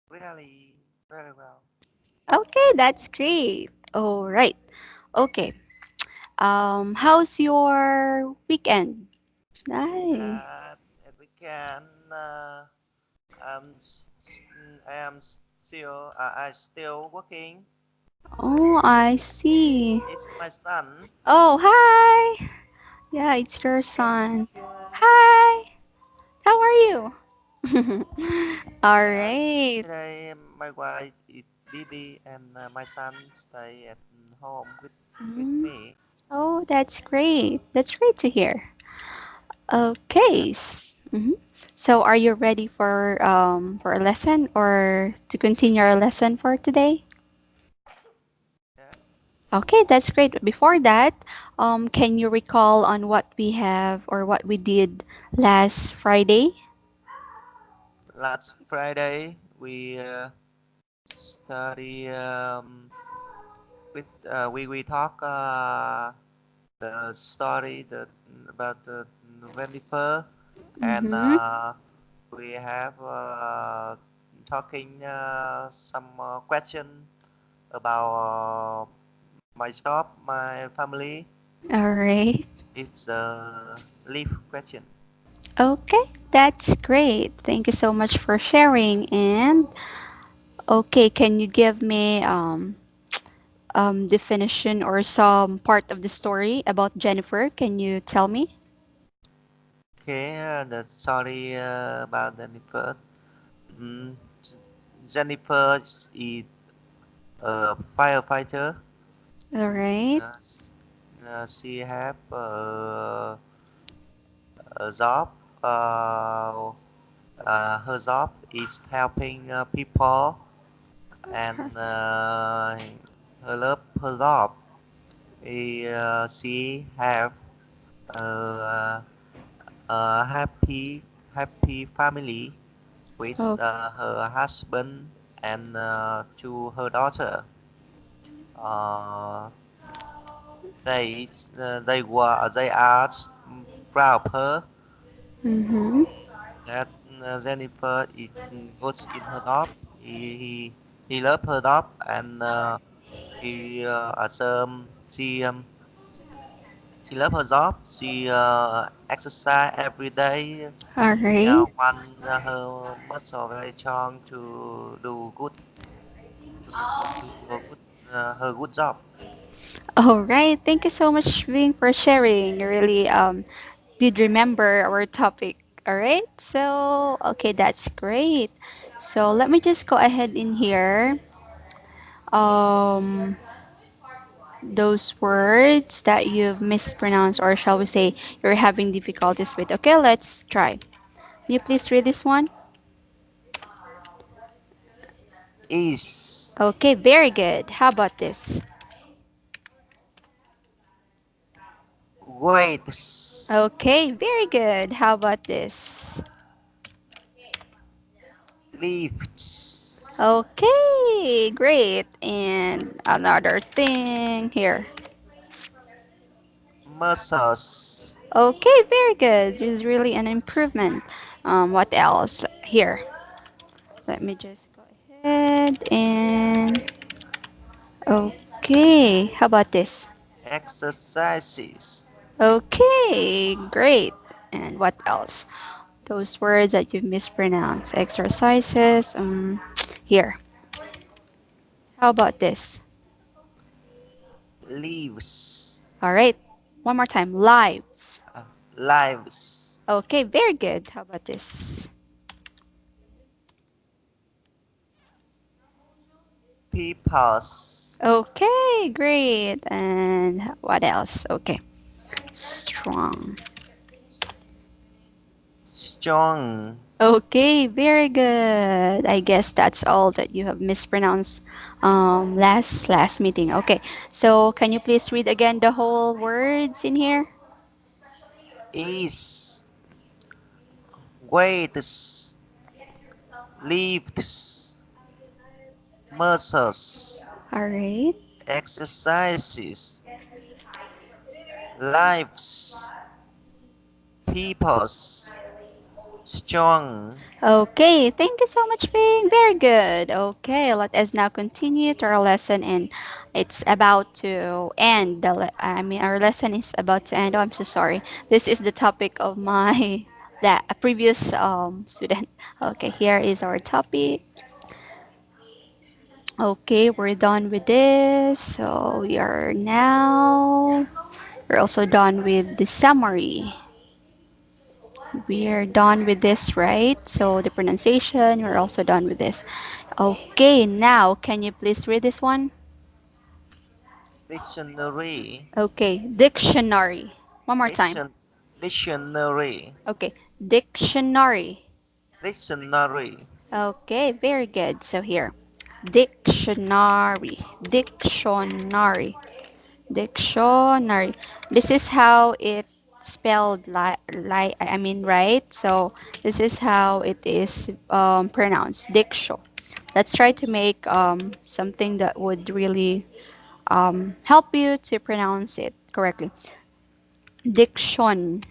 Really very well. Okay, that's great. All right. Okay. How's your weekend? Nice. At weekend, I am I still working. Oh, I see. It's my son. Oh, hi. Yeah, it's your son. Yeah. Hi. How are you? All Uh, right. Today my wife is busy and my son stay at home with Mm. me. Oh, that's great. That's great to hear. Yeah. Okay. So, are you ready for a lesson or to continue our lesson for today? Yeah. Okay, that's great. Before that, can you recall on what we have or what we did last Friday? Last Friday we study we talk the story about the Jennifer and Mm-hmm. we have talking some question about my job, my family. All right. It's a leaf question. Okay, that's great. Thank you so much for sharing. And okay, can you give me definition or some part of the story about Jennifer? Can you tell me? Okay, the story about Jennifer. Mm, Jennifer is a firefighter. All right. Uh, she have a job. Uh, her job is helping people, and her job. She have a, a happy family with Oh, her husband and to her daughter. Uh, they are proud of her mm-hmm. that Jennifer is good in her job. He loves her job and he as she loves her job. She exercise every day. All She right. want her muscle very strong to do good to do a good her good job. All right. Thank you so much, Ving, for sharing. You really did remember our topic. All right. So, okay, that's great. So, let me just go ahead in here. Um, those words that you've mispronounced, or shall we say, you're having difficulties with. Okay, let's try. Can you please read this one? Is Okay, very good. How about this? weights Okay, very good. How about this? lifts Okay, great. And another thing here. muscles Okay, very good. This is really an improvement. What else here? Let me just go ahead and okay. How about this? exercises Okay, great. And what else? Those words that you've mispronounced. Exercises. Here. How about this? leaves All right. One more time. Lives. uh, lives Okay, very good. How about this? peoples Okay, great. And what else? Okay. Strong. strong Okay, very good. I guess that's all that you have mispronounced last meeting. Okay. So, can you please read again the whole words in here? is weights lifts muscles All right. exercises lives peoples strong. Okay, thank you so much, Bing. Very good. Okay, let us now continue to our lesson, and it's about to end. I mean, our lesson is about to end. Oh, I'm so sorry. This is the topic of my that a previous student. Okay, here is our topic. Okay, we're done with this. So we are now. We're also done with the summary. We're done with this, right? So the pronunciation, we're also done with this. Okay, now can you please read this one? Dictionary. Okay, dictionary. One more time. Diction, dictionary. Okay, dictionary. Dictionary. Okay, very good. So here, dictionary, dictionary, dictionary. This is how it spelled like I mean right. So this is how it is pronounced. Diction. Let's try to make something that would really help you to pronounce it correctly. Diction,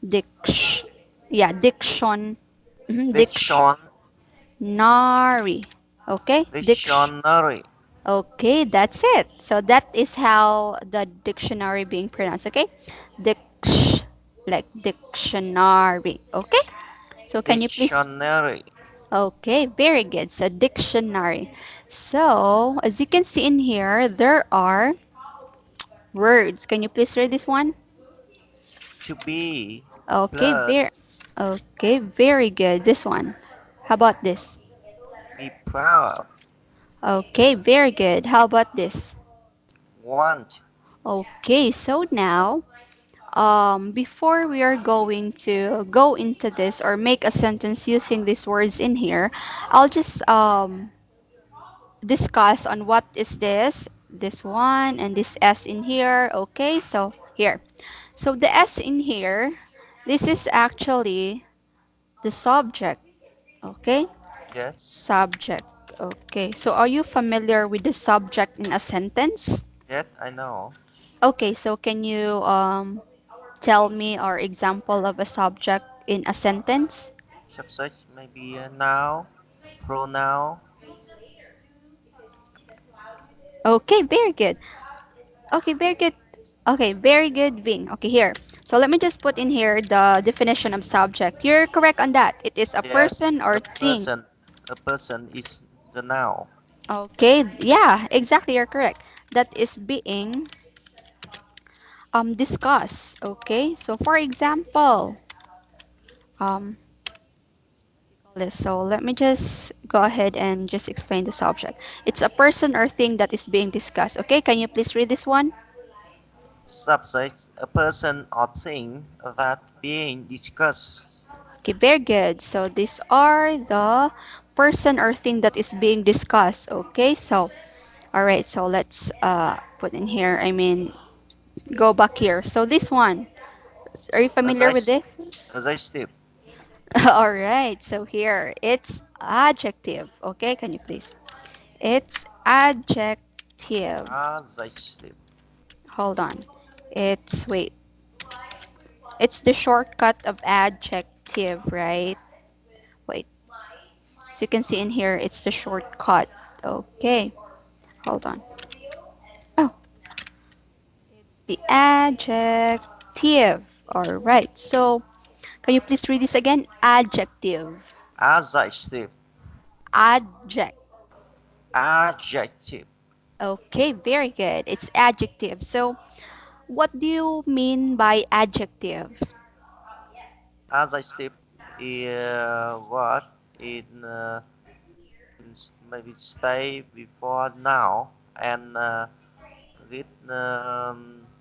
diction, yeah, diction, Diction, dictionary. Okay, diction. dictionary. Okay, that's it. So that is how the dictionary being pronounced. Okay, dict like dictionary. Okay, so can you please? Dictionary. Okay, very good. So dictionary. So as you can see in here, there are words. Can you please read this one? To be, Okay, blood, very good. This one. How about this? be proud, Okay, very good. How about this? want, Okay, so now before we are going to go into this or make a sentence using these words in here, I'll just discuss on what is this one and this S in here. Okay, so here. So the S in here, this is actually the subject. Okay, yes, subject. Okay, so are you familiar with the subject in a sentence? yes, I know. Okay, so can you tell me or example of a subject in a sentence? Subject maybe a noun, pronoun, Okay, very good. Okay, very good. Okay, very good, Ving. Okay, here. So let me just put in here the definition of subject. You're correct on that. It is a yes, person or thing. a person is the noun. Okay, yeah, exactly. You're correct. That is being discussed. Okay, so for example, um, so let me just go ahead and just explain the subject. It's a person or thing that is being discussed. Okay, can you please read this one? Subject, a person or thing that being discussed. Okay, very good. So these are the person or thing that is being discussed. Okay, so all right. So let's put in here. I mean, go back here. So this one, are you As familiar I, with this? as I step, All right. So here, it's adjective. Okay, can you please? It's adjective. as I step. Hold on. It's wait. It's the shortcut of adjective, right? Wait. So you can see in here, it's the shortcut. Okay. Hold on. Oh, the adjective. All right. So, can you please read this again? Adjective. As I step, Adject. adjective. Okay, very good. It's adjective. So, what do you mean by adjective? As I step, what in maybe stay before now and get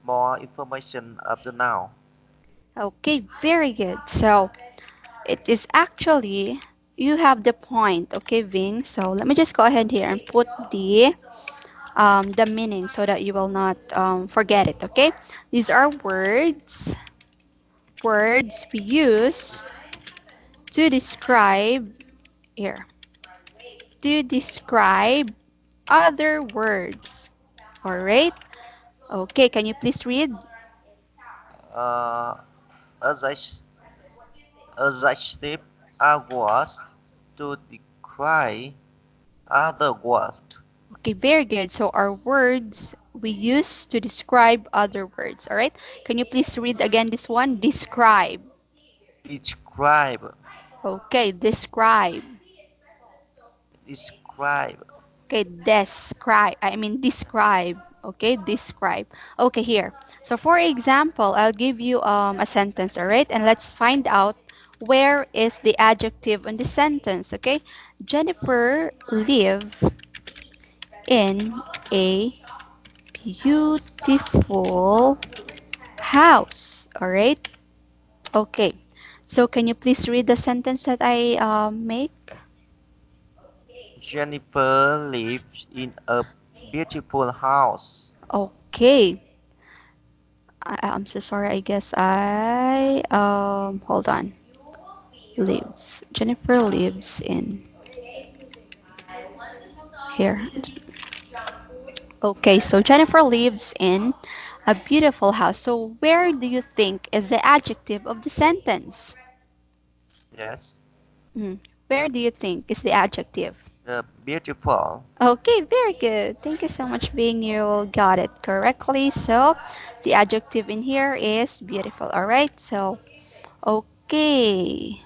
more information of the now. Okay, very good. So, it is actually you have the point, okay, Ving. So let me just go ahead here and put the meaning so that you will not forget it. Okay, these are words we use to describe here to describe other words. All right. Okay, can you please read? Uh, as I s- adjective are words to describe other words. Okay, very good. So our words we use to describe other words. All right. Can you please read again this one? Describe. Describe, Okay, describe. describe. Okay, describe. I mean describe. Okay, describe. Okay, here. So for example, I'll give you a sentence, all right? And let's find out where is the adjective in the sentence, okay? Jennifer live in a beautiful house, all right? Okay. So can you please read the sentence that I make? Jennifer lives in a beautiful house. Okay. I'm so sorry. I guess I hold on. Lives. Jennifer lives in here. Okay, so Jennifer lives in a beautiful house. So where do you think is the adjective of the sentence? Yes, Hmm. Where do you think is the adjective? the beautiful. Okay, very good. Thank you so much, being you got it correctly. So the adjective in here is beautiful. All right. So okay.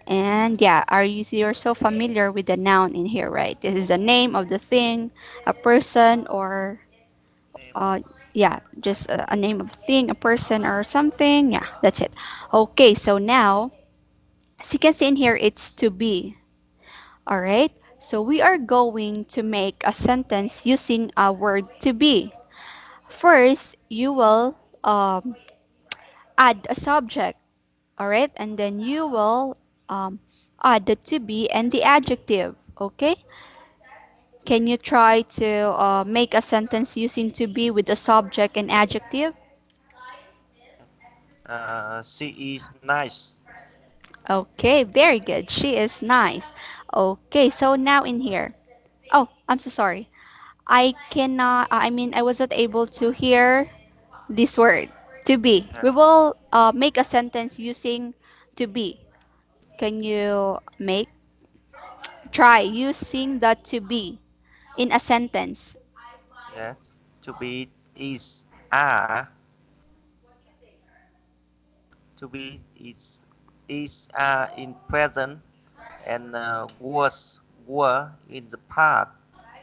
And yeah, you're so familiar with the noun in here, right? This is the name of the thing, a person, or Name. uh, yeah, just a name of a thing, a person, or something. Yeah, that's it. Okay, so now, as you can see in here, it's to be. All right. So we are going to make a sentence using a word to be. First, you will add a subject. All right, and then you will um, add the to be and the adjective. Okay. Can you try to make a sentence using to be with the subject and adjective? She is nice. Okay, very good. She is nice. Okay, so now in here. Oh, I'm so sorry. I cannot, I mean, I wasn't able to hear this word, to be. Yeah. We will make a sentence using to be. Can you try using the to be in a sentence? Yeah. To be is are. To be is are in present and was were in the past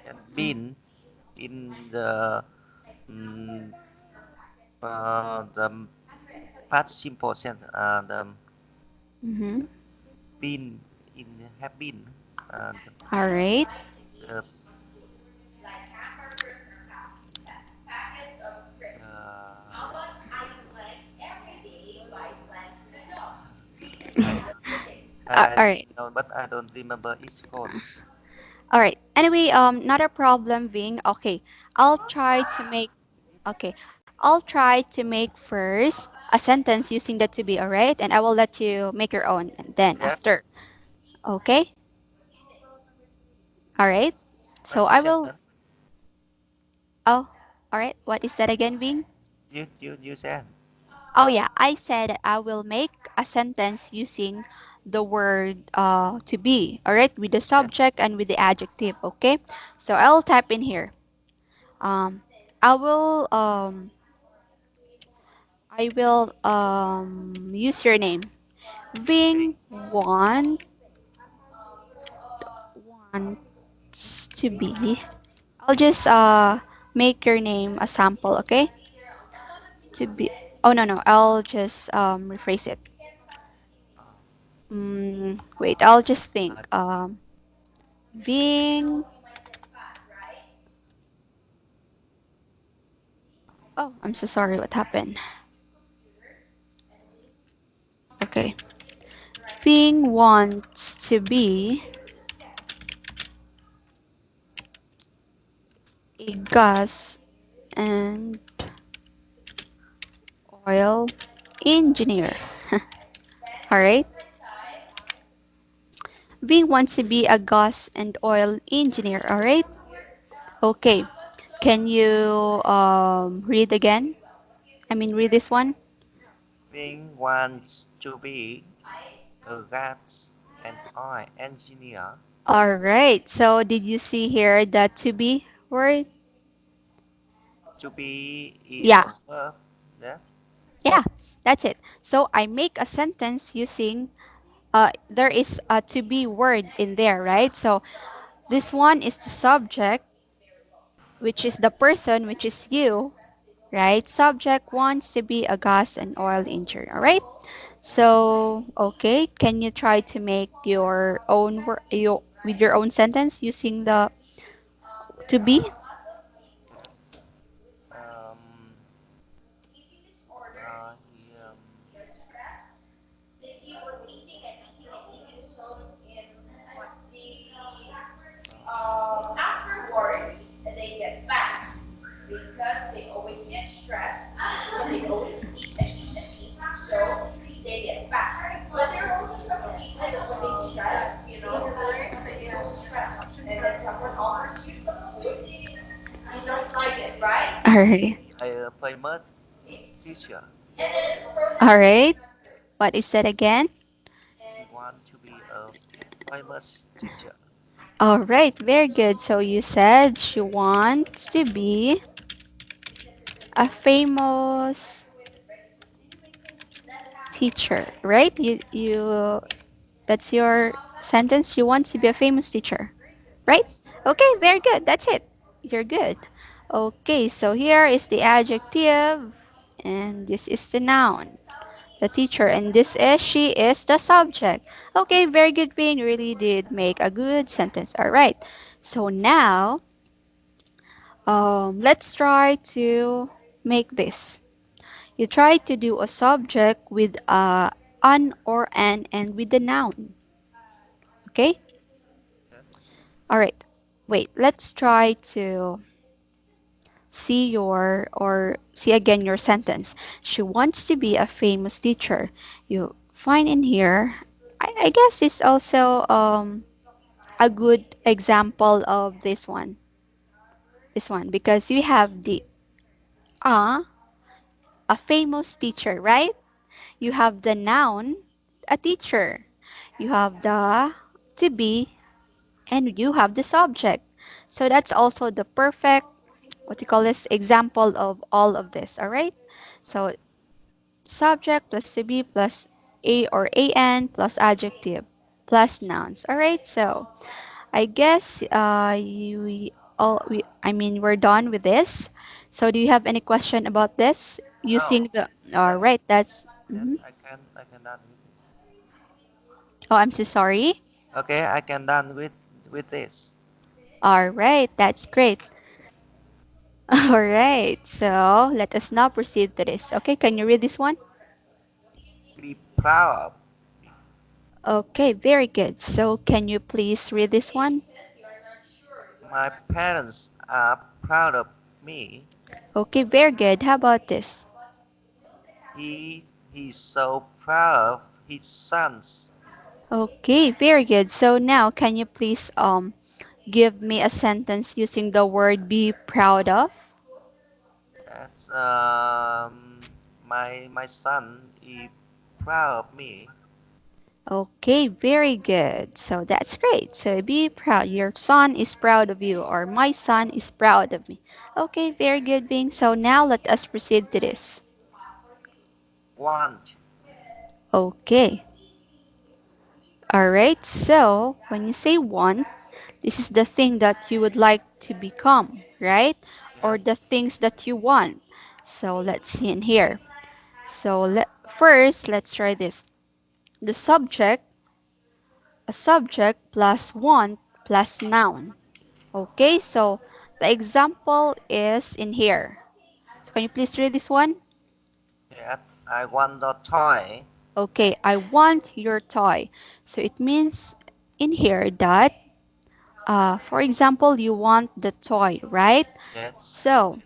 and been in mm, the past simple sense. The Mm-hmm. been in have been. Uh, the, All right. the, uh, I All I right. know, but I don't remember its code. All right. Anyway, not a problem, Ving. Okay, I'll try to make. Okay, I'll try to make first a sentence using the to be. All right, and I will let you make your own, and then Yeah. after. Okay. All right. What So I will. sentence? Oh, all right. What is that again, Ving? You said. Oh yeah, I said that I will make a sentence using the word to be. All right, with the Yeah. subject and with the adjective. Okay. So I'll type in here. Um, I will um use your name. Being Ving wants to be. I'll just make your name a sample, okay? To be. Oh no no, I'll just rephrase it. Wait, I'll just think. uh, Ving. Oh, I'm so sorry. What happened? Okay. Ving wants to be a gas and oil engineer. All right. Ving wants to be a gas and oil engineer. All right. Okay. Can you read again? I mean, read this one. being wants to be. A rat and I engineer. All right. So did you see here the to be word? To be is Yeah. a verb. Yeah. Yeah. That's it. So I make a sentence using there is a to be word in there, right? So this one is the subject, which is the person, which is you, right? Subject wants to be a gas and oil engineer, all right? Yeah. So, okay, can you try to make your own your with your own sentence using the to be? Okay. He All want to right. be a famous teacher. All right. What is that again? She want to be a famous teacher. All right, very good. So you said she wants to be a famous teacher, right? You that's your sentence. She wants to be a famous teacher, right? Yes. Okay, very good. That's it. You're good. Okay, so here is the adjective and this is the noun. The teacher and this is she is the subject. Okay, very good, Vin. You really did make a good sentence. All right. So now let's try to make this. You try to do a subject with an or an and with the noun. Okay? Yeah. All right. Wait, let's try to see your or see again your sentence. She wants to be a famous teacher. You find in here, I guess it's also a good example of this one. This one because you have the uh, a famous teacher, right? You have the noun, a teacher. You have the to be, and you have the subject. So that's also the perfect, what you call this, example of all of this, all right? So subject plus to be plus a or an plus adjective plus nouns, all right? So I guess I mean, we're done with this. So do you have any question about this? No. Using the, all Yes. right, that's, Yes. mhm. I can done with it. Oh, I'm so sorry. Okay. I can done with this. All right, that's great. All right, so let us now proceed to this. Okay, can you read this one? Be proud of me. Okay, very good. So can you please read this one? My parents are proud of me. Okay, very good. How about this? He's so proud of his sons. Okay, very good. So now can you please give me a sentence using the word be proud of? That's my son is proud of me. Okay, very good. So that's great. So be proud. Your son is proud of you, or my son is proud of me. Okay, very good, Bing. So now let us proceed to this. Want. Okay. All right. So when you say want, this is the thing that you would like to become, right? Yeah. Or the things that you want. So let's see in here. So first, let's try this. The subject, a subject plus want plus noun. Okay, so the example is in here. So can you please read this one? Yeah. I want a toy. Okay, I want your toy. So it means in here that, for example, you want the toy, right? Yes. So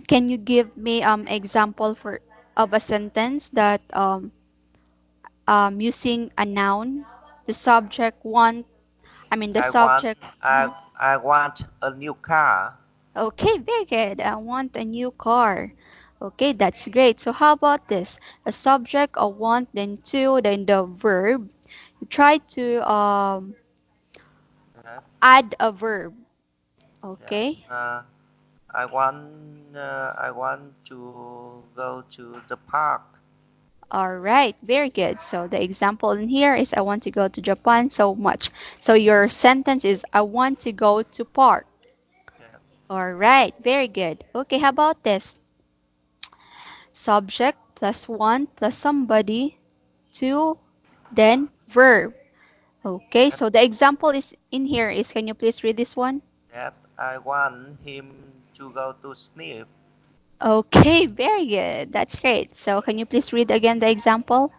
can you give me example for of a sentence that using a noun, the subject want, I mean the I want subject. Mhm. I want a new car. Okay, very good. I want a new car. Okay, that's great. So how about this? A subject, a want, then to, then the verb. You try to Yes. add a verb. Yes. Okay. I want to go to the park. All right, very good. So the example in here is I want to go to Japan so much. So your sentence is I want to go to park. Yes. All right, very good. Okay, how about this? Subject plus one plus somebody, to, then verb. Okay, Yes. so the example is in here is can you please read this one? Yes. I want him to go to sleep. Okay, very good. That's great. So can you please read again the example?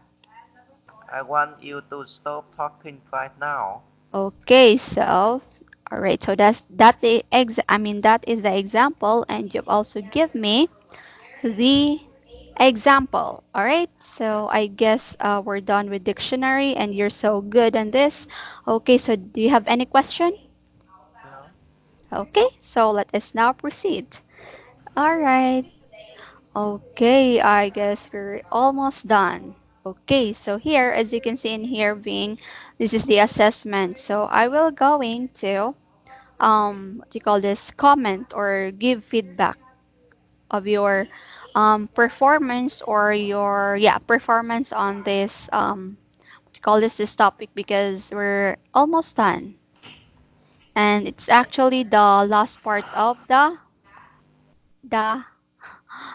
I want you to stop talking right now. Okay, so all right, so that is the example, and you've also give me the example. All right, Yes. so I guess we're done with dictionary, and you're so good on this. Okay, so do you have any question? No. Okay, so let us now proceed. All right. Okay, I guess we're almost done. Okay, so here, as you can see in here, being this is the assessment. So I will going to what do you call this, comment or give feedback of your performance or your performance on this what do you call this topic, because we're almost done, and it's actually the last part of the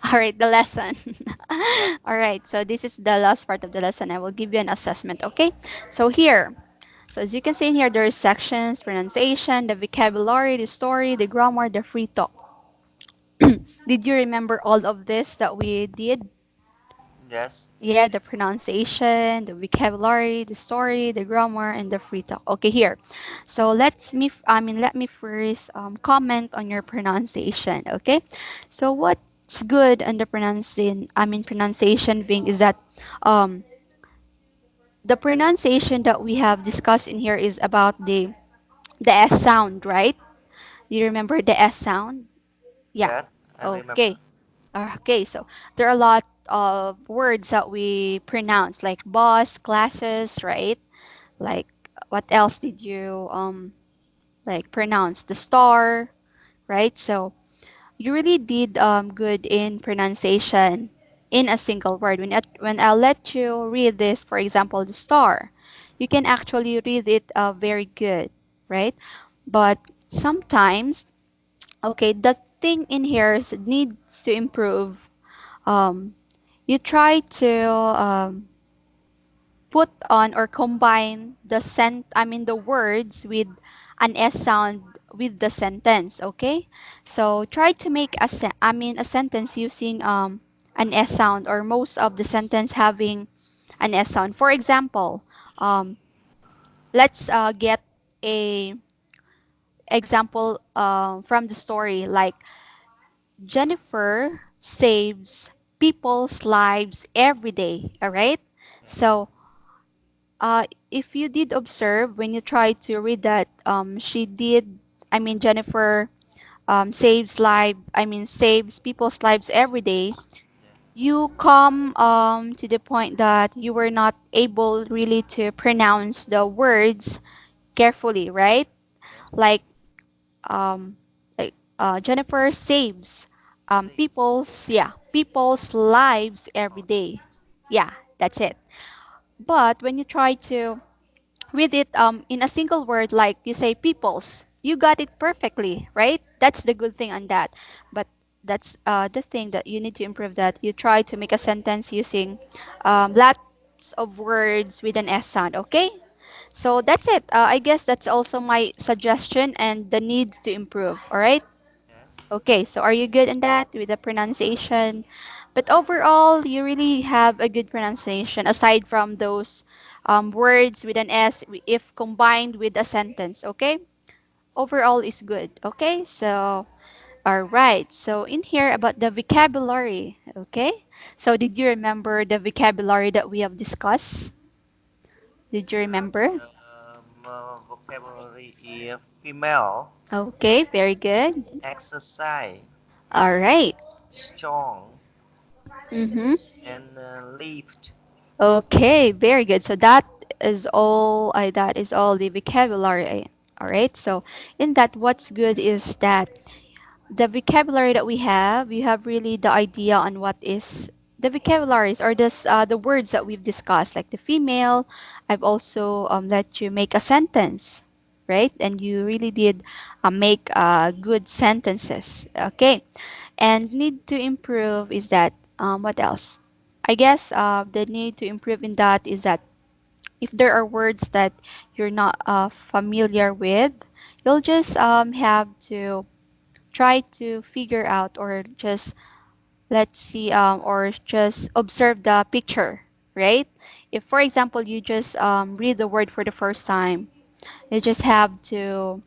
all right, the lesson. Yes. All right, so this is the last part of the lesson. I will give you an assessment. Okay, so here, so as you can see in here, there's sections: pronunciation, the vocabulary, the story, the grammar, the free talk. Did you remember all of this that we did? Yes. Yeah, the pronunciation, the vocabulary, the story, the grammar, and the free talk. Okay, here. So let me first comment on your pronunciation. Okay, so what's good on the pronunciation thing is that um, the pronunciation that we have discussed in here is about the S sound, right? You remember the S sound? Yeah. Yes. I remember. Okay. Okay, so there are a lot of words that we pronounce, like bus, classes, right? Like what else did you like pronounce? The star, right? So you really did good in pronunciation in a single word. When I let you read this, for example, the star, you can actually read it very good, right? But sometimes, okay, the thing in here is needs to improve. Um, you try to put on or combine the words with an S sound with the sentence, okay? So try to make a sentence using an S sound, or most of the sentence having an S sound. For example, um, let's get a example from the story, like Jennifer saves people's lives every day, all right? Yes. So if you did observe when you try to read that, Jennifer saves people's lives every day. Yes. You come to the point that you were not able really to pronounce the words carefully, right? Yes. Like um, Jennifer saves Saves. people's lives every day. Lives. Yeah, that's it. But when you try to with it in a single word, like you say peoples, you got it perfectly, right? That's the good thing on that. But that's the thing that you need to improve, that you try to make a sentence using lots of words with an S sound, okay? So that's it. I guess that's also my suggestion and the need to improve, all right? Yes. Okay, so are you good in that with the pronunciation? But overall, you really have a good pronunciation aside from those words with an S if combined with a sentence, okay? Overall is good, okay? So, all right. So, in here about the vocabulary, okay? So, did you remember the vocabulary that we have discussed? Did you remember? Vocabulary is female, Okay, very good. exercise, All right. strong, Mm-hmm. and lift. Okay, very good. So that is all the vocabulary. All right. So in that, what's good is that the vocabulary that we have, you have really the idea on what is the vocabularies or the words that we've discussed, like the female. I've also let you make a sentence, right? And you really did make good sentences. Okay, and need to improve is that what else? I guess the need to improve in that is that if there are words that you're not familiar with, you'll just have to try to figure out or just let's see or just observe the picture, right? If for example you just read the word for the first time, you just have to,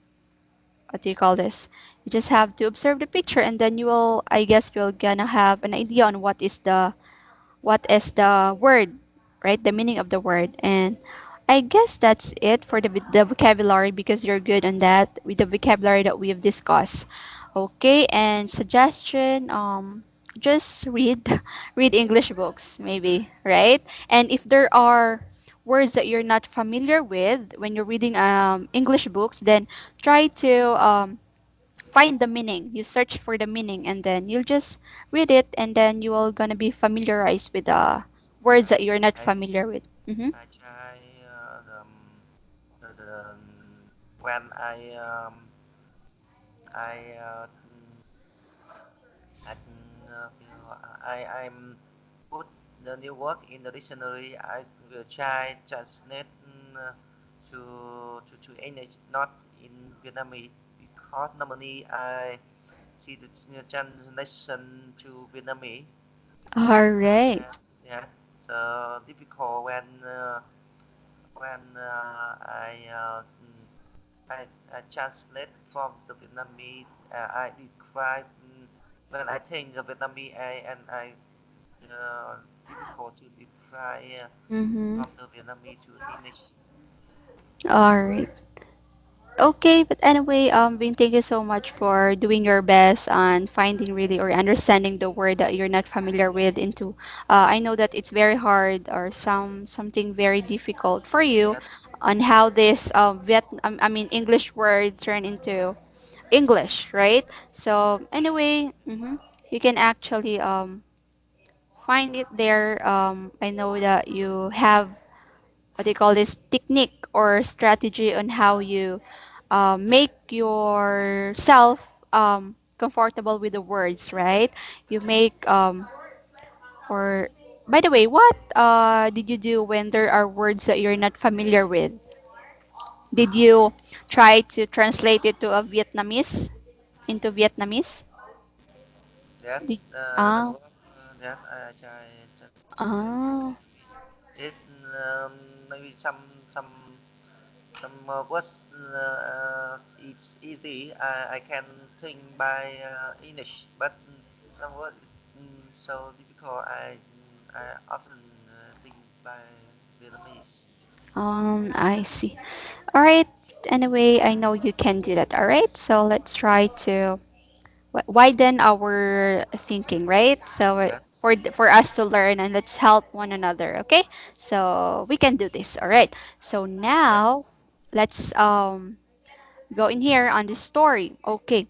what do you call this, you just have to observe the picture, and then you will, I guess you're gonna have an idea on what is the word, right? The meaning of the word. And I guess that's it for the vocabulary because you're good on that with the vocabulary that we have discussed. Okay, and suggestion, just read read English books maybe, right? And if there are words that you're not familiar with when you're reading English books, then try to find the meaning. You search for the meaning and then you'll just read it, and then you will gonna be familiarized with the words Yeah, that you're not I familiar with. Mm-hmm. I try when I I I'm put the new word in the dictionary. I will try translate to English, not in Vietnamese, because normally I see the translation to Vietnamese. All right. Yeah, yeah. So difficult when I translate from the Vietnamese. I describe when I think the Vietnamese, and I difficult to describe Mm-hmm. from the Vietnamese to English. All right. Okay, but anyway, Vin, thank you so much for doing your best on finding really or understanding the word that you're not familiar with into. I know that it's very hard or something very difficult for you Yes, on how this I mean English word turn into English, right? So anyway, you can actually find it there. I know that you have what they call this technique or strategy on how you make yourself comfortable with the words, right? You make or by the way, what did you do when there are words that you're not familiar with? Did you try to translate it to a Vietnamese into Vietnamese? yes. Did That ah was that I try translate to ah Vietnamese. It maybe some words it's easy. I can think by English, but some words so difficult. I often think by Vietnamese. I see. All right. Anyway, I know you can do that. All right. So let's try to widen our thinking, right? So Yes, for us to learn and let's help one another. Okay. So we can do this. All right. So yes, now let's go in here on the story. Okay.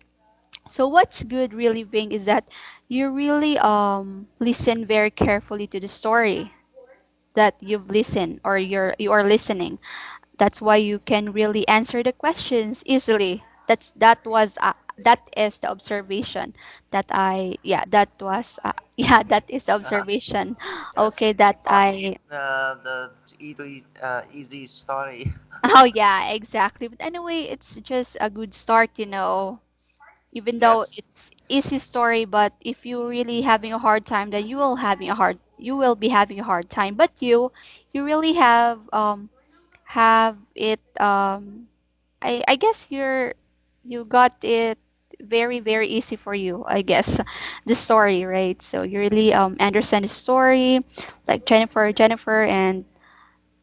So what's good really Ving is that you really listen very carefully to the story that you've listened or you are listening. That's why you can really answer the questions easily. That is the observation that I yeah that was yeah that is the observation. Okay, yes. that Because I it's the easy story. oh yeah exactly. But anyway, it's just a good start, even though Yes, it's easy story, but if you really having a hard time, then you will be having a hard time. But you really have it I guess you got it very very easy for you, I guess. The story, right? So you really understand the story, like Jennifer and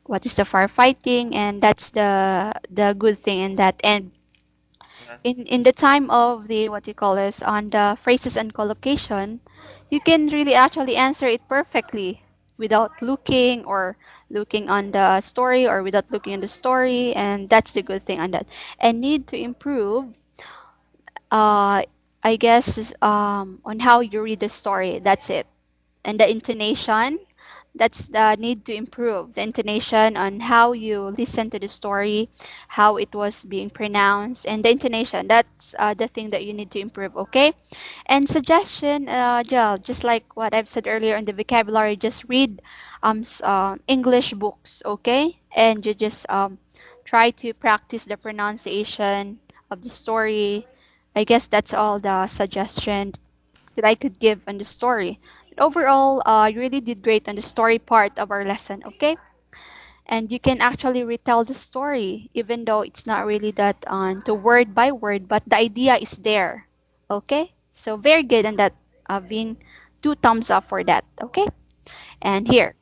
what is the firefighting, and that's the good thing in that. And Yes. in the time of the what you call this on the phrases and collocation, you can really actually answer it perfectly without looking or looking on the story or without looking at the story, and that's the good thing on that. And need to improve, uh I guess, on how you read the story. That's it. And the intonation, that's the need to improve the intonation on how you listen to the story, how it was being pronounced, and the intonation, that's the thing that you need to improve. Okay. And suggestion, Jel, just like what I've said earlier in the vocabulary, just read English books. Okay. And you just try to practice the pronunciation of the story. I guess that's all the suggestion that I could give on the story. But overall, you really did great on the story part of our lesson, okay? And you can actually retell the story, even though it's not really that on to word by word, but the idea is there, okay? So very good on that, Vin. Two thumbs up for that, okay? And here,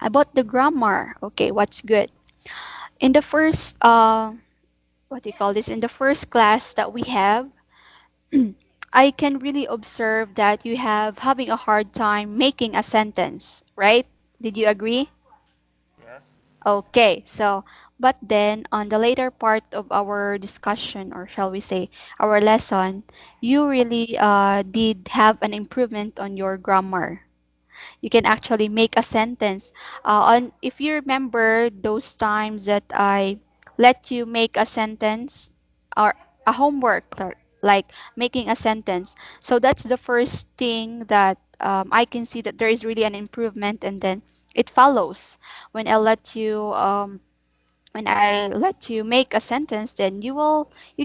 about the grammar, okay, what's good? In the first, what do you call this? In the first class that we have, I can really observe that you have having a hard time making a sentence, right? Did you agree? Yes. Okay, so but then on the later part of our discussion, or shall we say our lesson, you really did have an improvement on your grammar. You can actually make a sentence. On if you remember those times that I let you make a sentence or a homework, like making a sentence. So that's the first thing that I can see that there is really an improvement, and then it follows when I let you make a sentence. Then you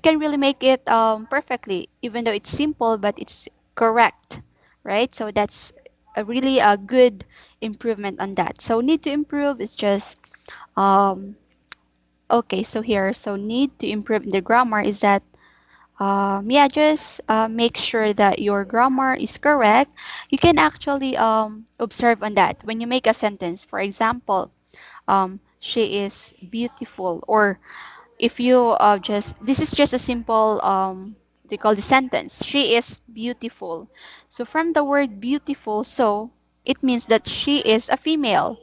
can really make it perfectly, even though it's simple, but it's correct, right? So that's a really a good improvement on that. So need to improve is just um okay. So here, so need to improve in the grammar is that yeah, just make sure that your grammar is correct. You can actually observe on that when you make a sentence. For example, she is beautiful, or if you just this is just a simple they call the sentence, she is beautiful. So from the word beautiful, so it means that she is a female.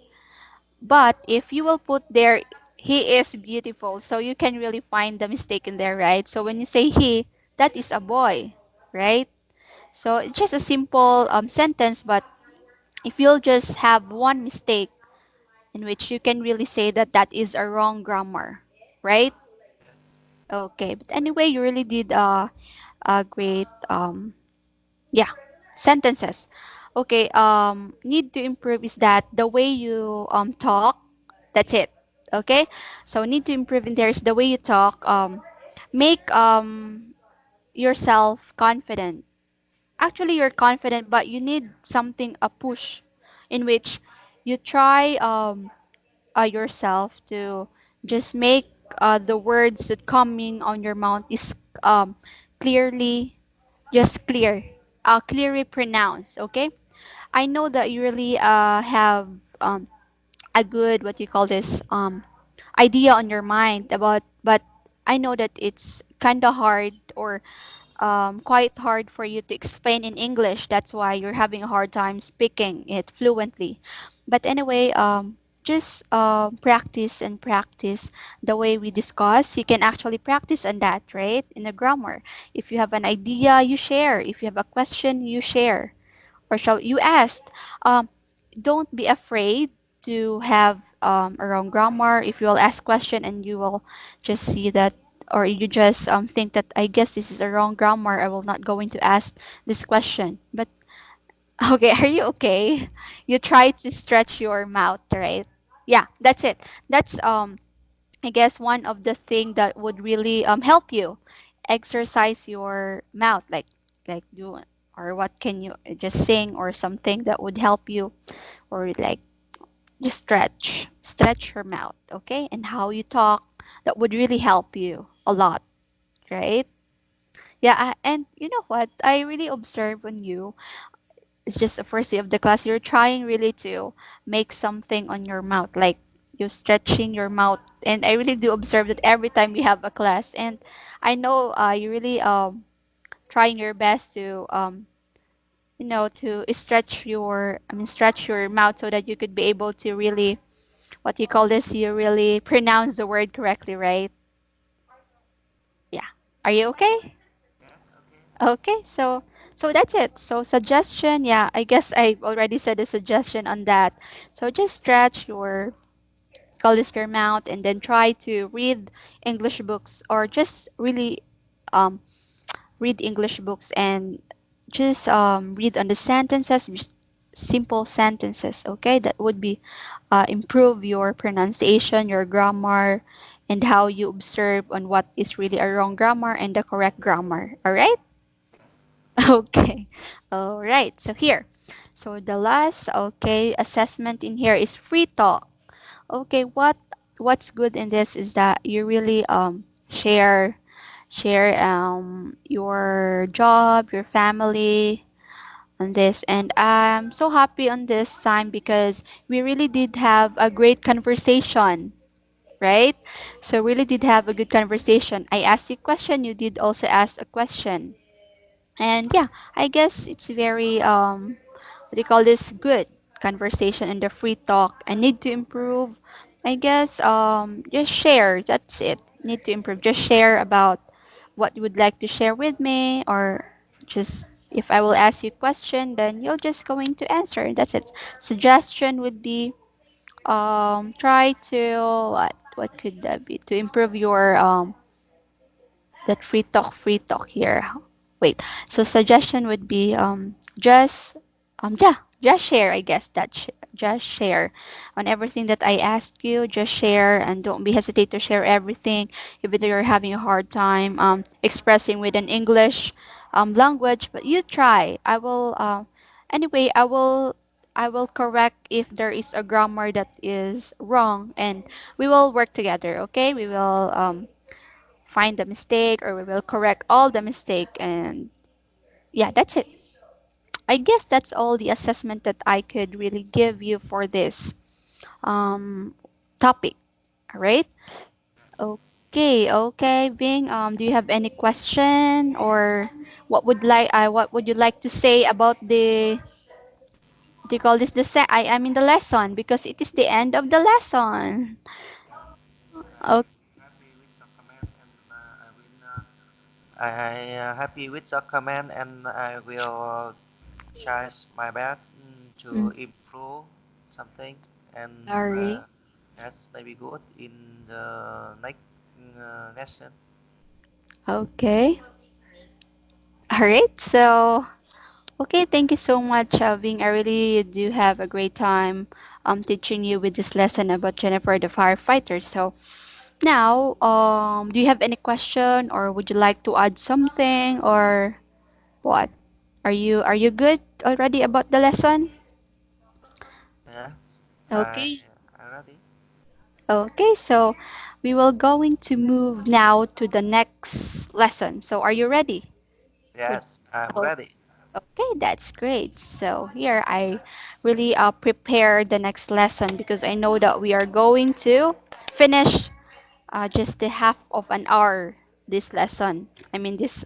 But if you will put there he is beautiful, so you can really find the mistake in there, right? So when you say he, that is a boy, right? So it's just a simple sentence, but if you'll just have one mistake in which you can really say that that is a wrong grammar, right? Yes. Okay, but anyway, you really did a great yeah, sentences. Okay, need to improve is that the way you talk, that's it. Okay? So need to improve in there is the way you talk, make yourself confident. Actually, you're confident, but you need something a push in which you try yourself to just make the words that coming on your mouth is clearly just clearly pronounced. Okay, I know that you really have a good what you call this idea on your mind about, but I know that it's kind of hard or quite hard for you to explain in English. That's why you're having a hard time speaking it fluently. But anyway, just practice and practice the way we discuss. You can actually practice on that, right? In the grammar. If you have an idea, you share. If you have a question, you share. Or shall you ask? Um, don't be afraid to have a wrong grammar. If you will ask question and you will just see that, or you just think that I guess this is a wrong grammar, I will not going to ask this question. But okay, are you okay? You try to stretch your mouth, right? Yeah, that's it. That's I guess one of the thing that would really help you exercise your mouth, like do, or what can you just sing or something that would help you, or like just stretch your mouth, okay? And how you talk, that would really help you a lot, right? Yeah, and you know what? I really observe on you. It's just the first day of the class. You're trying really to make something on your mouth, like you stretching your mouth. And I really do observe that every time we have a class. And I know you really trying your best to to stretch your mouth so that you could be able to really, what you call this, you really pronounce the word correctly, right? Yeah. Are you okay? Yes, okay. Okay, so that's it. So suggestion, yeah, I guess I already said a suggestion on that. So just stretch your, call this, your mouth, and then try to read English books, or just really um read English books, and just read on the sentences, just simple sentences. Okay, that would be improve your pronunciation, your grammar, and how you observe on what is really a wrong grammar and the correct grammar. All right. Yes. Okay. All right. So here. So the last, okay, assessment in here is free talk. Okay, what's good in this is that you really share your job, your family on this. And I'm so happy on this time because we really did have a great conversation, right? So really did have a good conversation. I asked you a question, you did also ask a question. And yeah, I guess it's very what do you call this, good conversation and the free talk. I need to improve. I guess just share. That's it. Need to improve. Just share about what you would like to share with me, or just if I will ask you a question, then you're just going to answer. That's it. Suggestion would be try to, what could that be, to improve your that free talk here. Wait. So suggestion would be just share, I guess, just share on everything that I asked you. Just share, and don't be hesitate to share everything, even though you're having a hard time expressing with an English language. But you try. I will anyway. I will correct if there is a grammar that is wrong, and we will work together. Okay, we will find the mistake, or we will correct all the mistake. And yeah, that's it. I guess that's all the assessment that I could really give you for this um, topic. All right. Okay, Bing. Do you have any question, or what would you like to say about the, do you call this, I mean the lesson, because it is the end of the lesson. I'm happy with your comment, and I happy with your comment, and I will try my best to Mm, improve something, and sorry. that's maybe good in the next lesson. Okay. All right. So okay, thank you so much, Ving. I really do have a great time teaching you with this lesson about Jennifer the firefighter. So now, do you have any question, or would you like to add something, or what? Are you good already about the lesson? Yes, Okay. I ready. Okay, so we will going to move now to the next lesson. So are you ready? Would Yes, I'm oh, ready. okay, that's great. So here I really prepare the next lesson because I know that we are going to finish just the half of an hour this lesson. I mean this.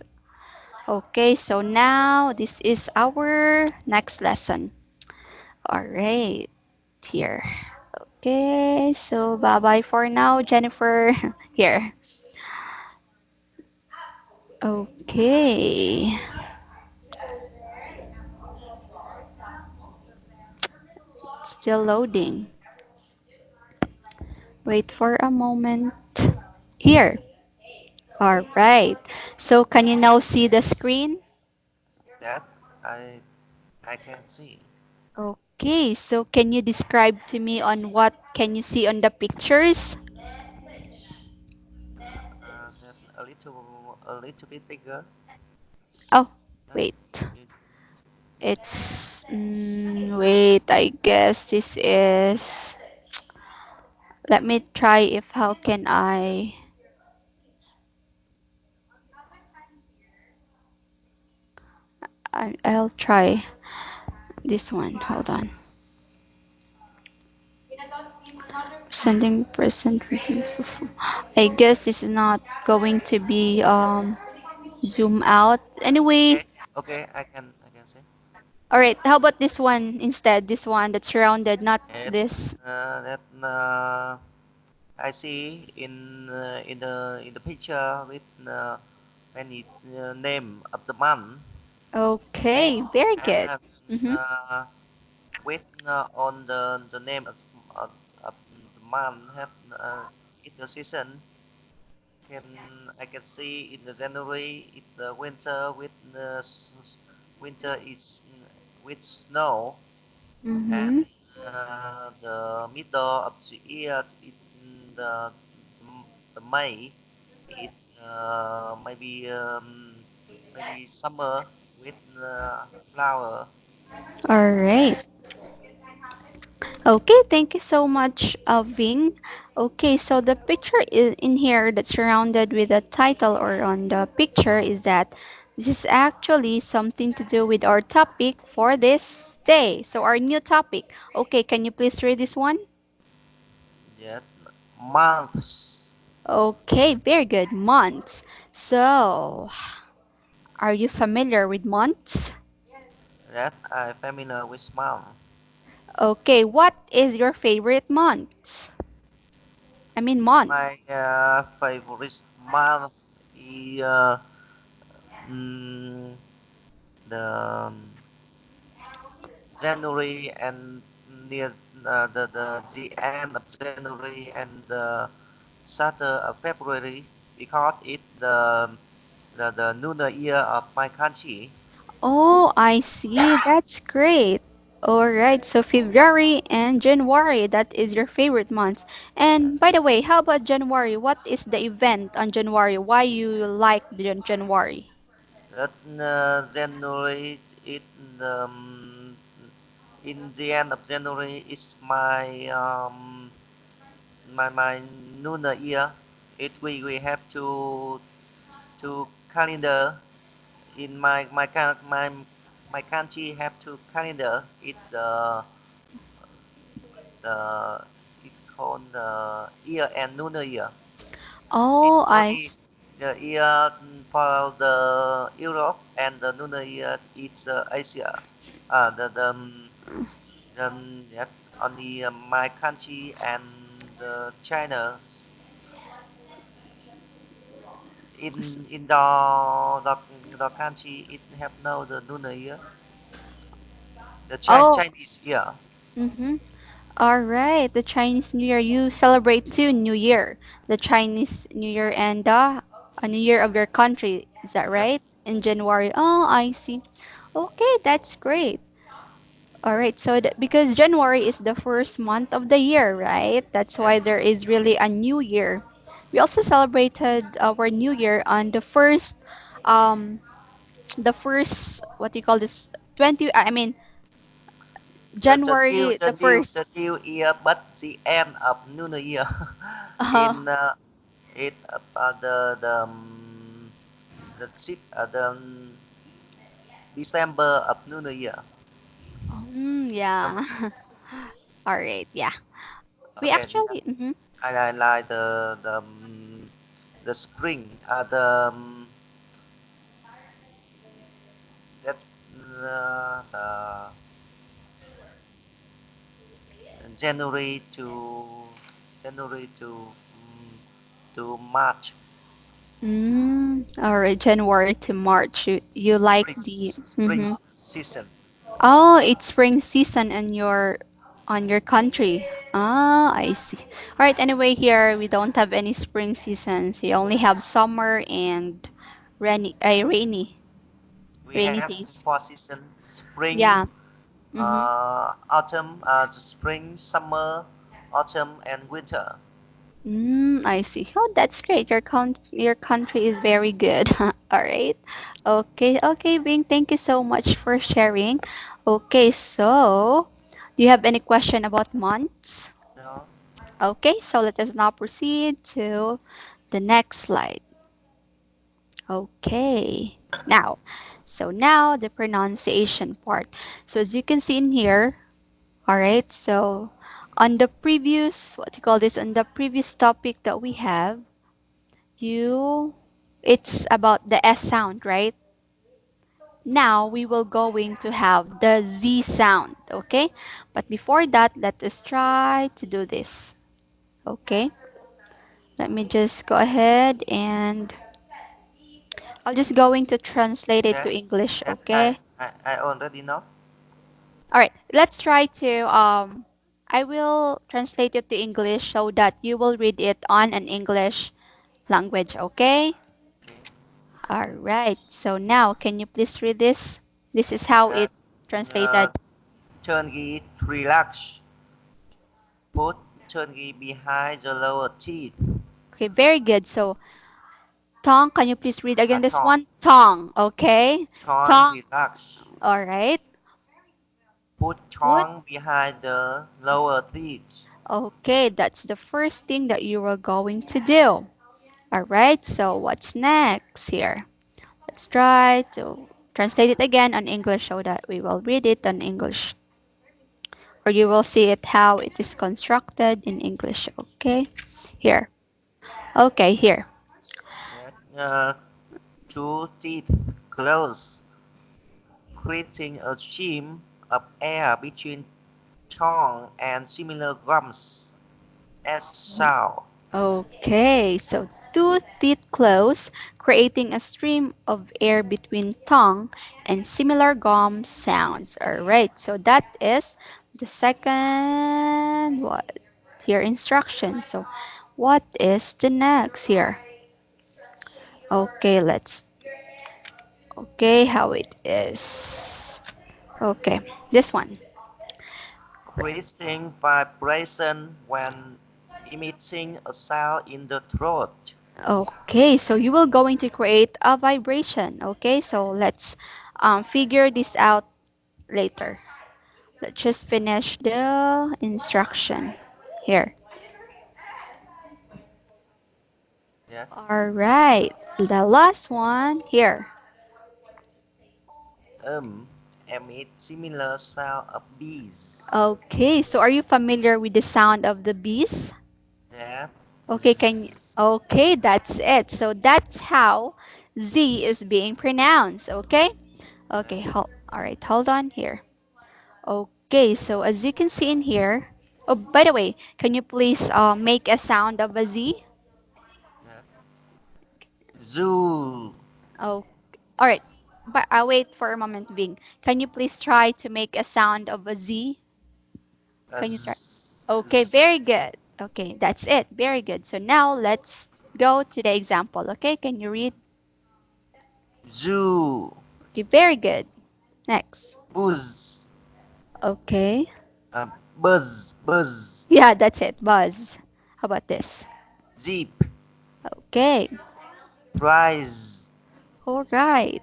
Okay, so now this is our next lesson. All right, here. Okay, so bye bye for now, Jennifer. Here. Okay, still loading. Wait for a moment. Here. All right. So can you now see the screen? That I I can see. Okay, so can you describe to me on what can you see on the pictures? That a little bit bigger. Oh, Yeah, wait. you, Wait, I guess this is, let me try if how can I'll try this one. Hold on. Sending present reduce. I guess this is not going to be zoom out. Anyway, Okay, okay, I can say all right. How about this one instead? This one that's rounded, not it. this. That I see in the picture with many name of the month. Okay, Okay, very good. and Mm-hmm. uh, with on the name of the month have in the season can I can see in the January in the winter with winter is with snow and Mm-hmm. the middle of the year in the May it maybe summer with flower. All right. Okay, thank you so much, Ving. Okay, so the picture in here that's surrounded with the title or on the picture is that this is actually something to do with our topic for this day. So our new topic. Okay, can you please read this one? Yet months Okay, very good. Months. So, are you familiar with months? that I familiar with month. Okay, what is your favorite months? I mean month. My favorite month is mm, the January and near the end of January and the start of February because it the lunar year of my country. Oh, I see. That's great. All right, so February and January, that is your favorite months. And by the way, how about January? What is the event on January? Why you like January? That January it in the end of January is my lunar year. It we have to calendar in my country have to calendar it the it called the year and lunar year. It Oh, only the year for the Europe and the lunar year it's Asia. Yep, only my country and China in the country it have no the lunar year, the oh, Chinese year. mm-hmm. All right. The Chinese New Year, you celebrate two New Year, the Chinese New Year and the New Year of your country. Is that Yep, right? In January. Oh, I see. Okay, that's great. All right, so because January is the first month of the year, right? That's yep. why there is really a new year. We also celebrated our new year on um, the first, what do you call this? 20, I mean, January the The 1st. new year, but the end of lunar year Uh, in it the six December of lunar year. yeah. Remember? All right, yeah. We Okay, actually, mhm. I like the spring. That the January January to March. All right, January to March. You like the, Spring season. oh, it's spring season in your country. Ah, I see. All right. Anyway, here we don't have any spring seasons. We only have summer and We rainy have days. four seasons: spring, Yeah. Mm-hmm. autumn, spring, summer, autumn, and winter. I see. Oh, that's great. Your country is very good. All right. Okay. Okay, Bing. Thank you so much for sharing. Okay. So, do you have any question about months? You know, Okay, so let us now proceed to the next slide. Okay, now the pronunciation part. So as you can see in here, all right, so On the previous, what do you call this? On the previous topic that we have, you, it's about the S sound, right? Now we will going to have the Z sound, okay? But before that, let us try to do this, okay? Let me just go ahead and I'll just going to translate it Yeah, to English, that okay? I already know. All right, let's try to I will translate it to English so that you will read it on an English language, okay? Okay. All right. So now can you please read this? This is how Uh, it translated. uh, Turkey relax. Put turkey behind the lower teeth. Okay, very good. So tongue, can you please read again this Tongue. one? Tongue, okay? Tongue Tongue. relax. All right. Put Put. tongue behind the lower teeth. Okay, that's the first thing that you are going to do. All right. So what's next here? Let's try to translate it again on English so that we will read it on English, or you will see it how it is constructed in English. Okay. Here. Okay, here. Yeah. Two teeth close, creating a stream of air between tongue and similar gums as sound. Okay, so two teeth close, creating a stream of air between tongue and similar gum sounds. All right, so that is the second what here instruction. So what is the next here? Okay, let's okay how it is. Okay, this one. Creating vibration when emitting a sound in the throat. Okay, so you will going to create a vibration. Okay, so let's figure this out later. Let's just finish the instruction here. Yeah. All right, the last one here. Um, emit similar sound of bees. Okay, so are you familiar with the sound of the bees? Yeah. Okay, can you, Z. okay, that's it. So that's how Z is being pronounced. Okay. Yeah. Okay. All right. Hold on here. Okay. So as you can see in here. Oh, by the way, can you please make a sound of a Z? Yeah. Zoo. Oh, all right. But I'll wait for a moment, Ving. Can you please try to make a sound of a Z? Can you try? Okay, very Z. good. Okay, that's it. Very good. So now let's go to the example. Okay, can you read? Zoo. Okay, very good. Next. Buzz. Okay. Buzz. Buzz. Yeah, that's it. Buzz. How about this? Jeep. Okay. Prize. All right.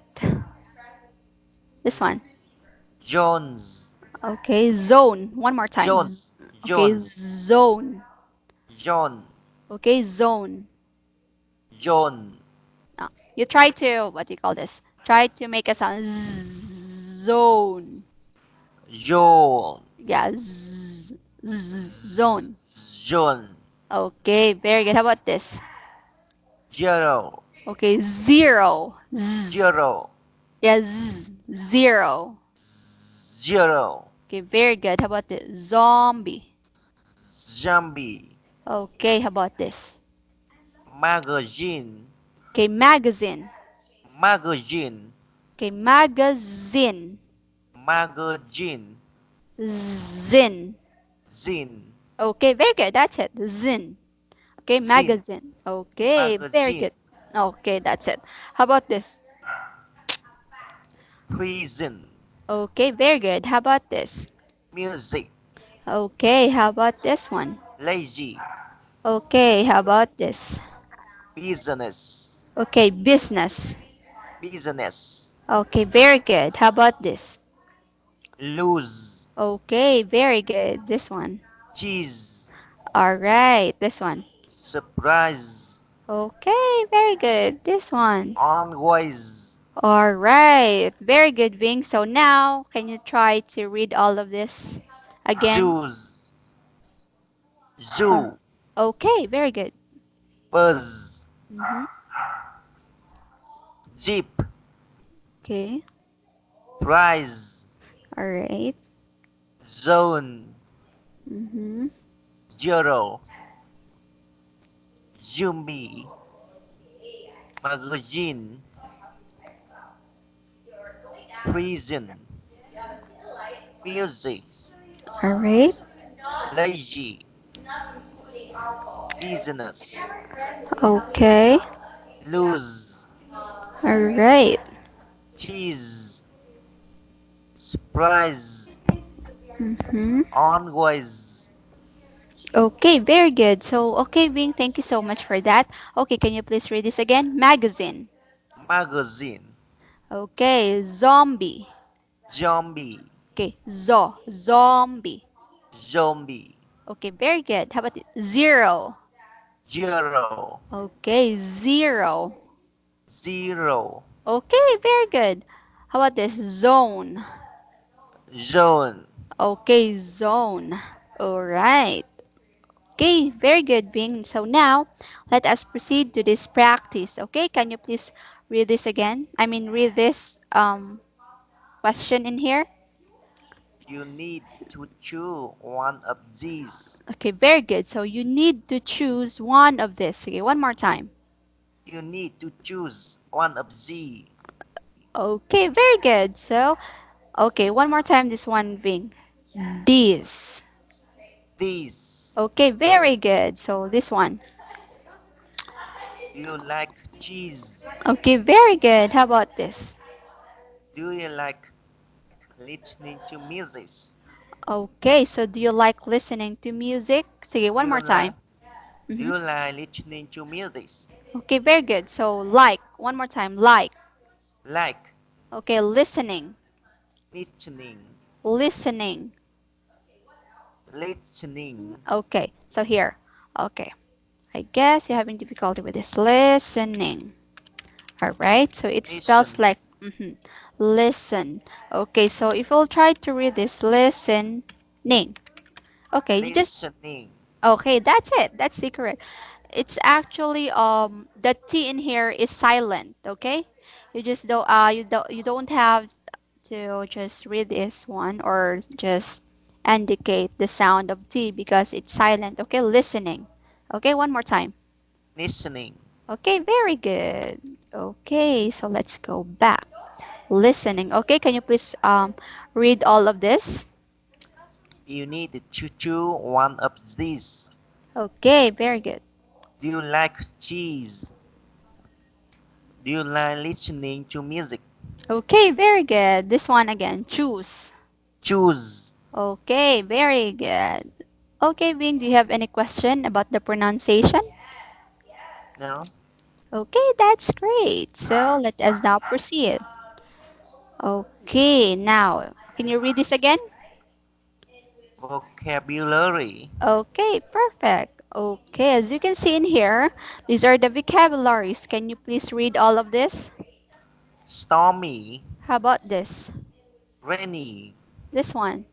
This one. Jones. Okay. Zone. One more time. Jones. Okay. Jones. Zone. John. Okay. Zone. John. You try to, what do you call this? Try to make a sound. Zone. John. Yeah. Zone. John. Okay. Very good. How about this? Zero. Okay. Zero. Zero. Yeah. Zero. Zero. Okay. Very good. How about this? Zombie. Zombie. Okay. How about this? Magazine. Okay. Magazine. Magazine. Okay. Magazine. Magazine. Zin. Zin. Okay. Very good. That's it. Zin. Okay. Zin. Magazine. Okay. Very Magazine. good. Okay. That's it. How about this? Prison. Okay. Very good. How about this? Music. Okay. How about this one? Lazy. Okay. How about this? Business. Okay. Business. Business. Okay. Very good. How about this? Lose. Okay. Very good. This one. Cheese. All right. This one. Surprise. Okay. Very good. This one. Always. All right. Very good, Ving. So now, can you try to read all of this again? Juice. Uh, zoo, okay, very good. buzz, Mm-hmm. jeep, Okay, prize, all right. zone, Mm-hmm. zero, zombie, magazine, prison, music, All right. lazy, business, Okay. lose, All right. cheese, surprise, Mm-hmm. always, Okay, very good. So, okay, Bing, thank you so much for that. Okay, can you please read this again? Magazine. magazine, Okay, zombie. zombie, Okay, zombie. zombie, Okay, very good. How about it? Zero. zero, Okay, zero. zero, Okay, very good. How about this? Zone. zone, Okay, zone. All right. Okay, very good, Bing. So now, let us proceed to this practice. Okay, can you please read this again? I mean, read this question in here. you need to choose one of these. Okay, very good. So you need to choose one of this. Okay, one more time. You need to choose one of these. Okay, very good. So, okay, one more time this one, Bing. This. These. Okay, very good. So this one. Do you like cheese? Okay, very good. How about this? Do you like listening to music? Okay, so do you like listening to music? Sige, Do one you more time. like do Mhm. you like listening to music? Okay, very good. So like, one more time. Like. Like Okay, listening. listening, Listening. listening, Okay, so here. Okay, I guess you're having difficulty with this. Listening. All right, so it spells listen, like listen. Okay, so if you'll try to read this, listening. Okay, you just listening. okay. That's it. That's the correct. It's actually the T in here is silent. Okay, you don't have to just read this one or just indicate the sound of T because it's silent. Okay, listening. Okay, one more time. Listening. Okay, very good. Okay, so let's go back. Listening. Okay, can you please read all of this? You need to choose one of these. Okay, very good. Do you like cheese? Do you like listening to music? Okay, very good. This one again. Choose. Choose. Okay, very good. Okay, Bing, do you have any question about the pronunciation? No? Okay, that's great. So let us now proceed. Okay, now, can you read this again? Vocabulary. Okay, perfect. Okay, as you can see in here, these are the vocabularies. Can you please read all of this? Stormy. How about this? Rainy. This one.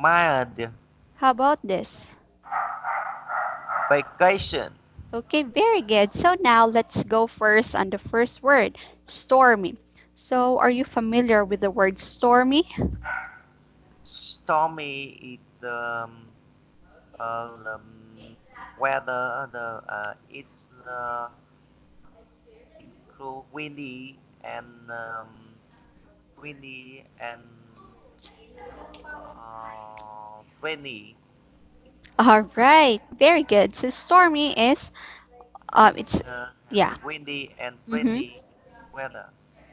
Mild. How about this? Vacation. Okay, very good. So now let's go first on the first word, stormy. So are you familiar with the word stormy? Stormy is weather. It's include windy and rainy. All right, very good. So stormy is it's yeah. Windy and Mm-hmm. rainy weather.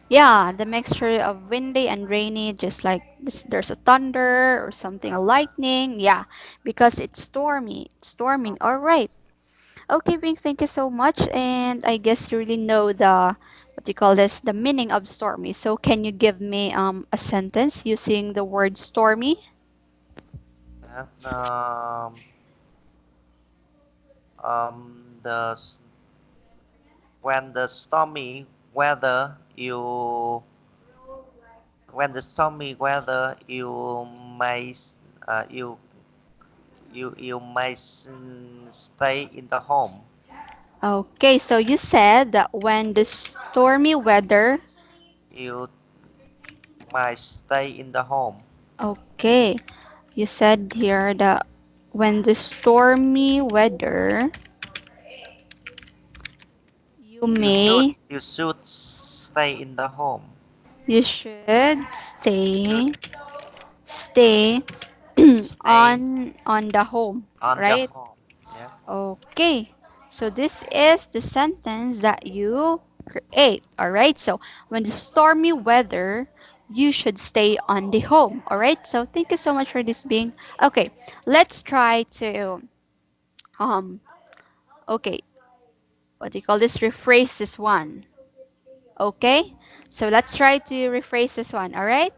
Yeah, the mixture of windy and rainy, just like there's a thunder or something, a lightning. Yeah, because it's stormy. It's storming. Stormy. All right. Okay, Vink, thank you so much. And I guess you really know the what do you call this, the meaning of stormy. So can you give me a sentence using the word stormy? Yeah. The when the stormy weather you when the stormy weather you may you You may stay in the home. Okay, so you said that when the stormy weather. You might stay in the home. Okay, you said here that when the stormy weather, you may, You should stay in the home. you should Should stay stay on the home, on the right? home. Yeah. Okay, so this is the sentence that you create. All right, so when the stormy weather, you should stay on the home. All right, so thank you so much for this being. Okay, let's try to um. Okay, what do you call this? Rephrase this one. Okay, so let's try to rephrase this one. All right.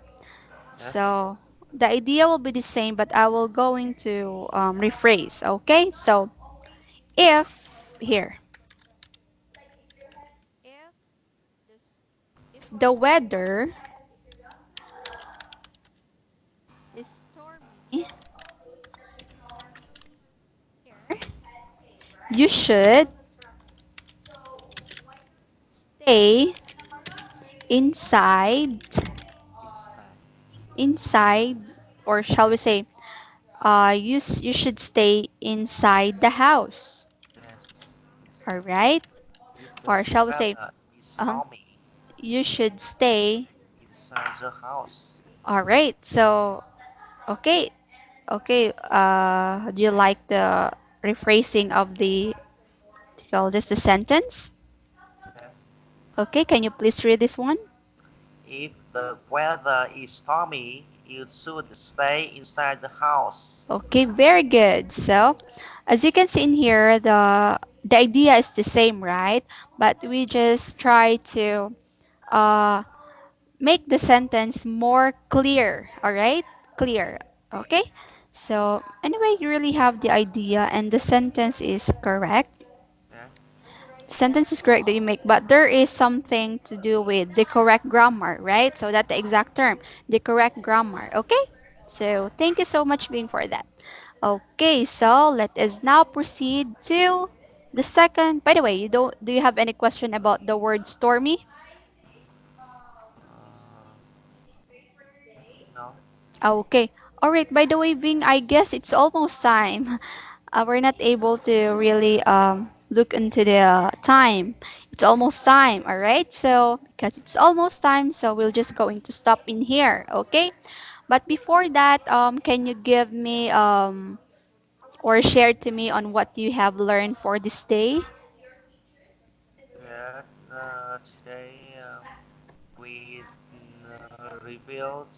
Yeah. So the idea will be the same, but I will going to rephrase. Okay, so if here, if if the weather is stormy here, you should stay inside, Inside. inside, or shall we say, you should stay inside the house. Yes. All Inside. right, If the or shall we say, weather is uh, stormy, you should stay. inside the house. All right, so okay, okay. Do you like the rephrasing of the, what do you call this, the sentence? Yes. Okay, can you please read this one? If the weather is stormy, you should stay inside the house. Okay, very good. So, as you can see in here, the idea is the same, right? But we just try to uh, make the sentence more clear. All right, clear. Okay. So anyway, you really have the idea, and the sentence is correct. Yeah. Sentence is correct that you make, but there is something to do with the correct grammar, right? So that's the exact term, the correct grammar. Okay. So thank you so much, being for that. Okay, so let us now proceed to the second. By the way, you don't do you have any question about the word stormy? Uh, no. Okay. All right. By the way, Ving, I guess it's almost time. We're not able to really look into the time. It's almost time. All right. So because it's almost time, so we'll just going to stop in here. Okay. But before that, can you give me or share to me on what you have learned for this day? Yeah. Today we revealed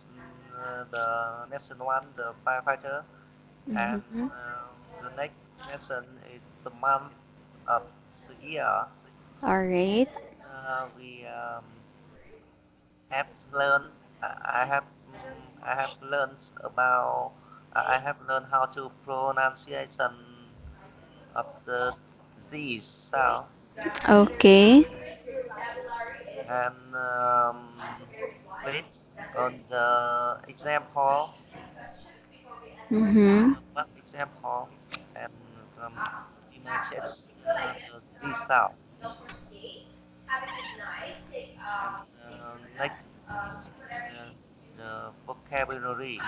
the lesson one, the firefighter, and Mm-hmm. the next lesson is the month of the year. All right. We have learned. I have learned about. I have learned how to pronunciation of these sound Okay. and based on the example, Mm-hmm. the one example, and images these sound. And next is the vocabulary.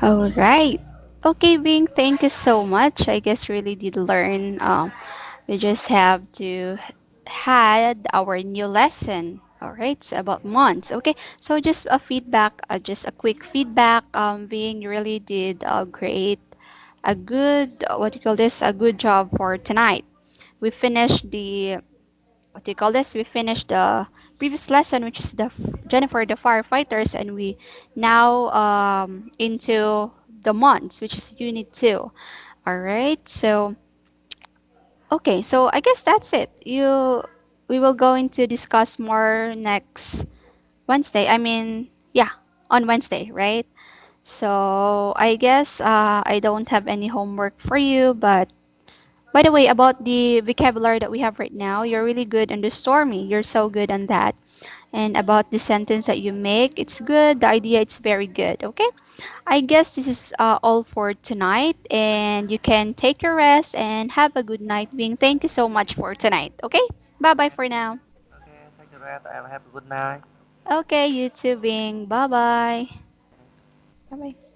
All right. Okay, Bing, thank you so much. I guess really did learn. We just have to had our new lesson. All right, so about months. Okay, so just a feedback, just a quick feedback. Bing, you really did great, a good, what do you call this, a good job for tonight. We finished the, what do you call this? We finished the previous lesson, which is the Jennifer the firefighters, and we now into the months, which is unit two. All right. So okay. So I guess that's it. We will going to discuss more next Wednesday. I mean, yeah, on Wednesday, right? So I guess I don't have any homework for you, but by the way, about the vocabulary that we have right now, you're really good on the stormy. You're so good on that. and about the sentence that you make. It's good. The idea it's very good. Okay. I guess this is all for tonight, and you can take your rest and have a good night, Wing. Thank you so much for tonight. Okay. Bye bye Okay, for now. okay, thank you, Red, and have a good night. Okay, you too, Wing. Bye bye. Okay. Bye bye.